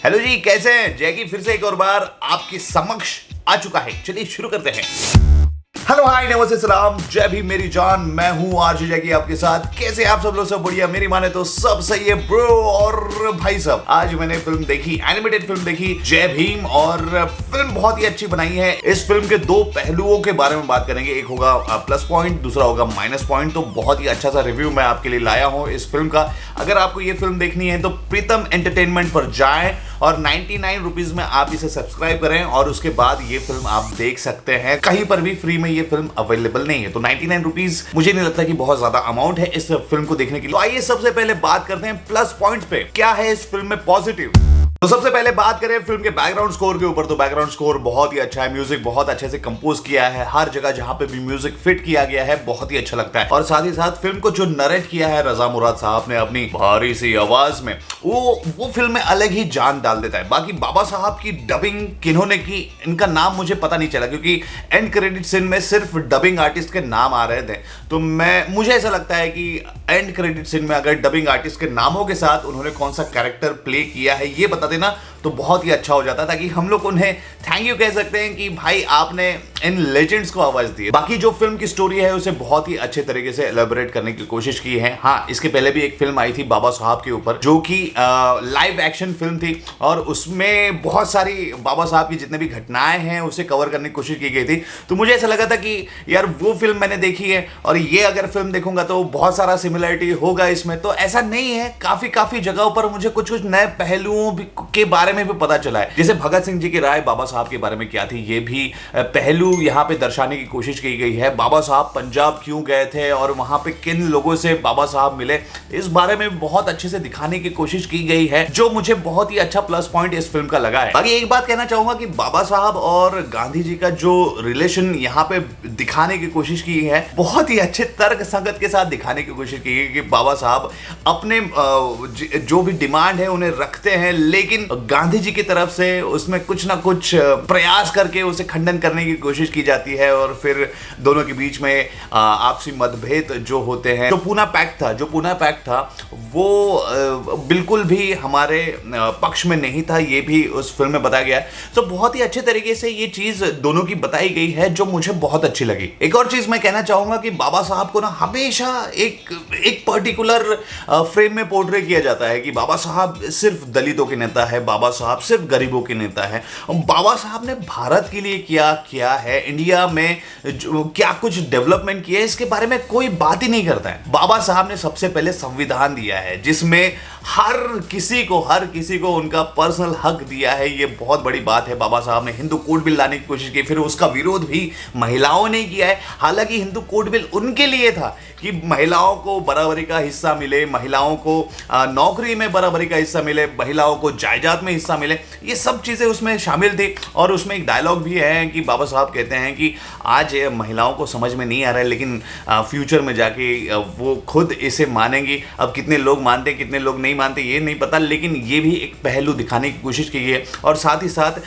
Hello जी, कैसे हैं? जैकी फिर से एक और बार आपके समक्ष आ चुका है। चलिए शुरू करते हैं। हेलो हाय नमस्ते सलाम जय भीम मेरी जान, मैं हूं आरजे जैकी आपके साथ। कैसे आप सब लोग? सब बढ़िया, मेरी माने तो सब सही है ब्रो। और भाई साहब, आज मैंने फिल्म देखी, एनिमेटेड फिल्म देखी जय भीम, और फिल्म बहुत ही अच्छी बनाई है। इस फिल्म के दो पहलुओं के बारे में बात करेंगे, एक होगा प्लस पॉइंट, दूसरा होगा माइनस पॉइंट। तो बहुत ही अच्छा सा रिव्यू मैं आपके लिए लाया हूं इस फिल्म का। अगर आपको ये फिल्म देखनी है तो प्रीतम एंटरटेनमेंट पर जाएं और 99 रुपीज में आप इसे सब्सक्राइब करें और उसके बाद ये फिल्म आप देख सकते हैं। कहीं पर भी फ्री में ये फिल्म अवेलेबल नहीं है, तो 99 रुपीज मुझे नहीं लगता कि बहुत ज्यादा अमाउंट है इस फिल्म को देखने के लिए। तो आइए सबसे पहले बात करते हैं प्लस पॉइंट्स पे, क्या है इस फिल्म में पॉजिटिव। तो सबसे पहले बात करें फिल्म के बैकग्राउंड स्कोर के ऊपर, तो बैकग्राउंड स्कोर बहुत ही अच्छा है। म्यूजिक बहुत अच्छे से कंपोज किया है, हर जगह जहां पे भी म्यूजिक फिट किया गया है बहुत ही अच्छा लगता है। और साथ ही साथ फिल्म को जो नरेट किया है रजा मुराद साहब ने अपनी भारी सी आवाज में, वो फिल्म में अलग ही जान डाल देता है। बाकी बाबा साहब की डबिंग किन्होंने की, इनका नाम मुझे पता नहीं चला, क्योंकि एंड क्रेडिट सीन में सिर्फ डबिंग आर्टिस्ट के नाम आ रहे थे। तो मुझे ऐसा लगता है कि एंड क्रेडिट सीन में अगर डबिंग आर्टिस्ट के नामों के साथ उन्होंने कौन सा कैरेक्टर प्ले किया है ये बता देना तो बहुत ही अच्छा हो जाता, ताकि हम लोग उन्हें थैंक यू कह सकते हैं कि भाई आपने इन लेजेंड्स को आवाज दी है। बाकी जो फिल्म की स्टोरी है उसे बहुत ही अच्छे तरीके से एलैबोरेट करने की कोशिश की है। हाँ, इसके पहले भी एक फिल्म आई थी बाबा साहब के ऊपर, जो कि लाइव एक्शन फिल्म थी, और उसमें बहुत सारी बाबा साहब की जितने भी घटनाएं हैं उसे कवर करने की कोशिश की गई थी। तो मुझे ऐसा लगा था कि यार वो फिल्म मैंने देखी है और ये अगर फिल्म देखूंगा तो बहुत सारा सिमिलरिटी होगा इसमें। तो ऐसा नहीं है, काफी जगहों पर मुझे कुछ नए पहलुओं के बारे में भी पता चला है। जैसे भगत सिंह जी की राय बाबा साहब के बारे में क्या थी, ये भी पहलू यहाँ पे दर्शाने की कोशिश की गई है। बाबा साहब पंजाब क्यों गए थे और वहां पे किन लोगों से बाबा साहब मिले, इस बारे में बहुत अच्छे से दिखाने की कोशिश की गई है, जो मुझे बहुत ही अच्छा प्लस पॉइंट इस फिल्म का लगा है। बाकी एक बात कहना चाहूंगा कि बाबा साहब और गांधी जी का जो रिलेशन यहाँ पे दिखाने की कोशिश की है, बहुत ही अच्छे तर्क संगत के साथ दिखाने की कोशिश की है कि बाबा साहब अपने जो भी डिमांड है उन्हें रखते हैं, लेकिन गांधी जी की तरफ से उसमें कुछ ना कुछ प्रयास करके उसे खंडन करने की कोशिश की जाती है, और फिर दोनों के बीच में आपसी मतभेद जो होते हैं। जो पूना पैक्ट था वो बिल्कुल भी हमारे पक्ष में नहीं था, ये भी उस फिल्म में बताया गया है। तो बहुत ही अच्छे तरीके से ये चीज दोनों की बताई गई है, जो मुझे बहुत अच्छी लगी। एक और चीज मैं कहना चाहूंगा कि बाबा साहब को ना हमेशा एक पर्टिकुलर फ्रेम में पोर्ट्रे किया जाता है कि बाबा साहब सिर्फ दलितों के नेता है, बाबा साहब सिर्फ गरीबों के नेता है। बाबा साहब ने भारत के लिए क्या किया है, इंडिया में क्या कुछ डेवलपमेंट किया है, इसके बारे में कोई बात ही नहीं करता है। बाबा साहब ने सबसे पहले संविधान दिया है, जिसमें हर किसी को उनका पर्सनल हक दिया है। ये बहुत बड़ी बात है। बाबा साहब ने हिंदू कोड बिल लाने की कोशिश की, फिर उसका विरोध भी महिलाओं ने किया है। हालांकि हिंदू कोड बिल उनके लिए था कि महिलाओं को बराबरी का हिस्सा मिले, महिलाओं को नौकरी में बराबरी का हिस्सा मिले, महिलाओं को जायदाद में हिस्सा मिले, ये सब चीजें उसमें शामिल थी। और उसमें एक डायलॉग भी है कि बाबा साहब कहते हैं कि आज महिलाओं को समझ में नहीं आ रहा है, लेकिन फ्यूचर में जाके वो खुद इसे मानेंगी। अब कितने लोग मानते हैं, कितने लोग नहीं मानते ये नहीं पता, लेकिन ये भी एक पहलू दिखाने की कोशिश की है। और साथ ही साथ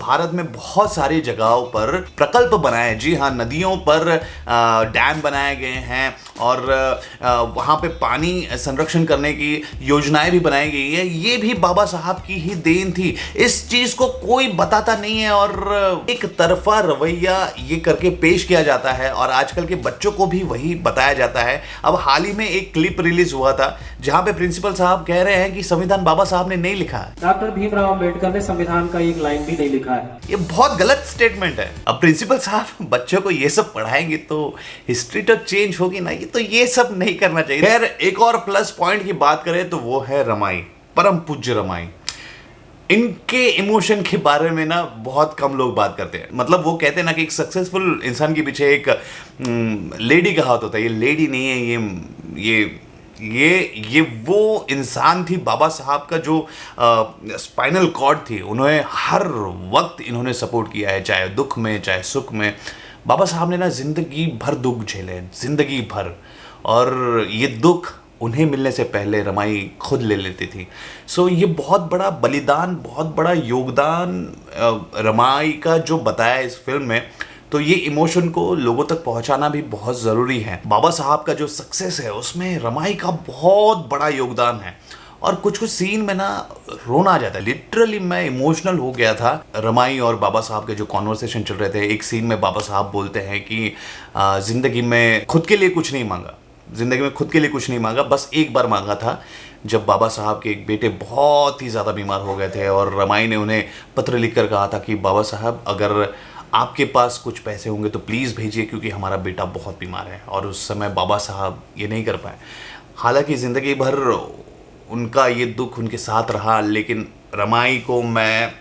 भारत में बहुत सारी जगहों पर प्रकल्प बनाए, जी हाँ, नदियों पर डैम बनाए गए हैं, और वहाँ पे पानी संरक्षण करने की योजनाएं भी बनाई गई है। ये भी बाबा साहब की ही देन थी। इस चीज को कोई बताता नहीं है और एक तरफा रवैया ये करके पेश किया जाता है, और आजकल के बच्चों को भी वही बताया जाता है। अब हाल ही में एक क्लिप रिलीज हुआ था जहां पे प्रिंसिपल साहब कह रहे हैं कि संविधान बाबा साहब ने नहीं लिखा है, डॉक्टर भीमराव अंबेडकर ने संविधान का एक लाइन भी नहीं लिखा है। ये बहुत गलत स्टेटमेंट है। अब प्रिंसिपल साहब बच्चों को ये सब पढ़ाएंगे तो हिस्ट्री तो चेंज होगी ना, तो ये सब नहीं करना चाहिए। खैर, एक और प्लस पॉइंट की बात करें तो वो है रमाई, परम पूज्य रमाई। इनके इमोशन के बारे में ना बहुत कम लोग बात करते हैं। मतलब वो कहते हैं ना कि एक सक्सेसफुल इंसान के पीछे एक लेडी का हाथ होता है। ये लेडी नहीं है, ये वो इंसान थी। बाबा साहब का जो स्पाइनल कॉर्ड थी, उन्हें हर वक्त इन्होंने सपोर्ट किया है, चाहे दुख में चाहे सुख में। बाबा साहब ने ना जिंदगी भर दुख झेले, जिंदगी भर, और ये दुख उन्हें मिलने से पहले रमाई खुद ले लेती थी। सो ये बहुत बड़ा बलिदान, बहुत बड़ा योगदान रमाई का जो बताया इस फिल्म में, तो ये इमोशन को लोगों तक पहुंचाना भी बहुत ज़रूरी है। बाबा साहब का जो सक्सेस है उसमें रमाई का बहुत बड़ा योगदान है। और कुछ कुछ सीन में ना रोना आ जाता है, लिटरली मैं इमोशनल हो गया था। रमाई और बाबा साहब के जो कॉन्वर्सेशन चल रहे थे, एक सीन में बाबा साहब बोलते हैं कि जिंदगी में खुद के लिए कुछ नहीं मांगा, जिंदगी में खुद के लिए कुछ नहीं मांगा, बस एक बार मांगा था जब बाबा साहब के एक बेटे बहुत ही ज़्यादा बीमार हो गए थे और रमाई ने उन्हें पत्र लिखकर कहा था कि बाबा साहब अगर आपके पास कुछ पैसे होंगे तो प्लीज़ भेजिए क्योंकि हमारा बेटा बहुत बीमार है। और उस समय बाबा साहब ये नहीं कर पाए। हालांकि ज़िंदगी भर उनका ये दुख उनके साथ रहा, लेकिन रमाई को मैं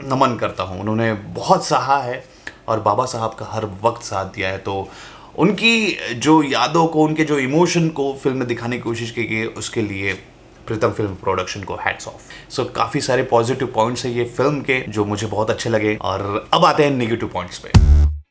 नमन करता हूँ, उन्होंने बहुत सहा है और बाबा साहब का हर वक्त साथ दिया है। तो उनकी जो यादों को, उनके जो इमोशन को फिल्म में दिखाने की कोशिश की गई, उसके लिए प्रीतम फिल्म प्रोडक्शन को हैट्स ऑफ। सो काफ़ी सारे पॉजिटिव पॉइंट्स हैं ये फिल्म के जो मुझे बहुत अच्छे लगे। और अब आते हैं नेगेटिव पॉइंट्स पे।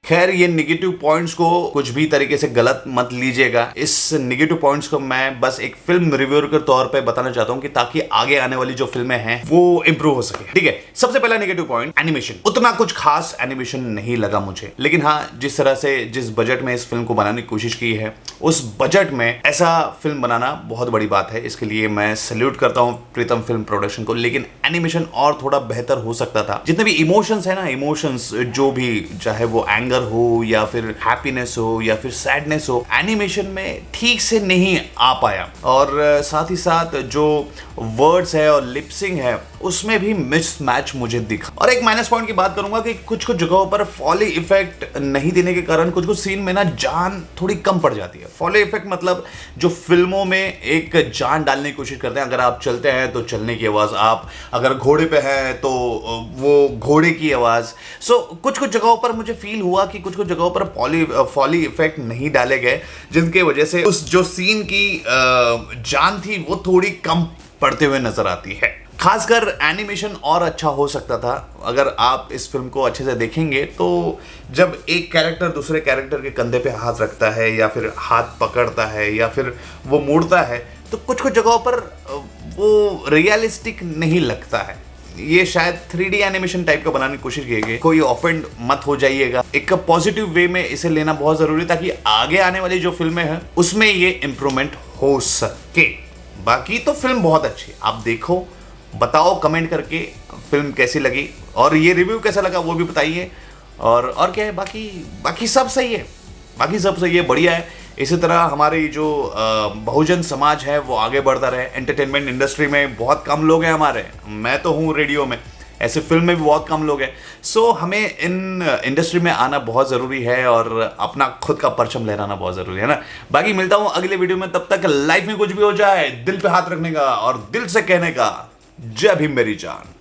खैर, ये नेगेटिव पॉइंट्स को कुछ भी तरीके से गलत मत लीजिएगा। इस नेगेटिव पॉइंट्स को मैं बस एक फिल्म रिव्यूअर के तौर पे बताना चाहता हूँ कि ताकि आगे आने वाली जो फिल्में हैं वो इंप्रूव हो सके। ठीक है, सबसे पहला नेगेटिव पॉइंट, एनिमेशन। उतना कुछ खास एनिमेशन नहीं लगा मुझे, लेकिन हाँ, जिस तरह से जिस बजट में इस फिल्म को बनाने की कोशिश की है, उस बजट में ऐसा फिल्म बनाना बहुत बड़ी बात है। इसके लिए मैं सैल्यूट करता हूँ प्रीतम फिल्म प्रोडक्शन को। लेकिन एनिमेशन और थोड़ा बेहतर हो सकता था। जितने भी इमोशंस है ना, इमोशंस जो भी, चाहे वो एंगर हो या फिर हैप्पीनेस हो या फिर सैडनेस हो, एनिमेशन में ठीक से नहीं आ पाया। और साथ ही साथ जो वर्ड्स है और लिपसिंग है उसमें भी मिसमैच मुझे दिखा। और एक माइनस पॉइंट की बात करूंगा कि कुछ कुछ जगहों पर फॉली इफेक्ट नहीं देने के कारण कुछ कुछ सीन में ना जान थोड़ी कम पड़ जाती है। फॉली इफेक्ट मतलब जो फिल्मों में एक जान डालने की कोशिश करते हैं, अगर आप चलते हैं तो चलने की आवाज़, आप अगर घोड़े पे हैं तो वो घोड़े की आवाज़। सो कुछ कुछ जगहों पर मुझे फील हुआ कि कुछ कुछ जगहों पर फॉली इफेक्ट नहीं डाले गए, जिनके वजह से उस जो सीन की जान थी वो थोड़ी कम पड़ते हुए नजर आती है। खासकर एनिमेशन और अच्छा हो सकता था। अगर आप इस फिल्म को अच्छे से देखेंगे तो जब एक कैरेक्टर दूसरे कैरेक्टर के कंधे पे हाथ रखता है या फिर हाथ पकड़ता है या फिर वो मुड़ता है, तो कुछ कुछ जगहों पर वो रियलिस्टिक नहीं लगता है। ये शायद 3D एनिमेशन टाइप का बनाने की कोशिश की गई। कोई ऑफेंड मत हो जाइएगा, एक पॉजिटिव वे में इसे लेना बहुत जरूरी है ताकि आगे आने वाली जो फिल्में हैं उसमें ये इम्प्रूवमेंट हो सके। बाकी तो फिल्म बहुत अच्छी है, आप देखो, बताओ कमेंट करके फिल्म कैसी लगी और ये रिव्यू कैसा लगा वो भी बताइए। और क्या है, बाकी सब सही है, बाकी सब सही है, बढ़िया है। इसी तरह हमारी जो बहुजन समाज है वो आगे बढ़ता रहे। एंटरटेनमेंट इंडस्ट्री में बहुत कम लोग हैं हमारे, मैं तो हूँ रेडियो में, ऐसे फिल्म में भी बहुत कम लोग हैं। सो हमें इन इंडस्ट्री में आना बहुत ज़रूरी है और अपना खुद का परचम लहराना बहुत ज़रूरी है ना। बाकी मिलता हूँ अगले वीडियो में, तब तक लाइफ में कुछ भी हो जाए दिल पे हाथ रखने का और दिल से कहने का, जय भीम मेरी जान।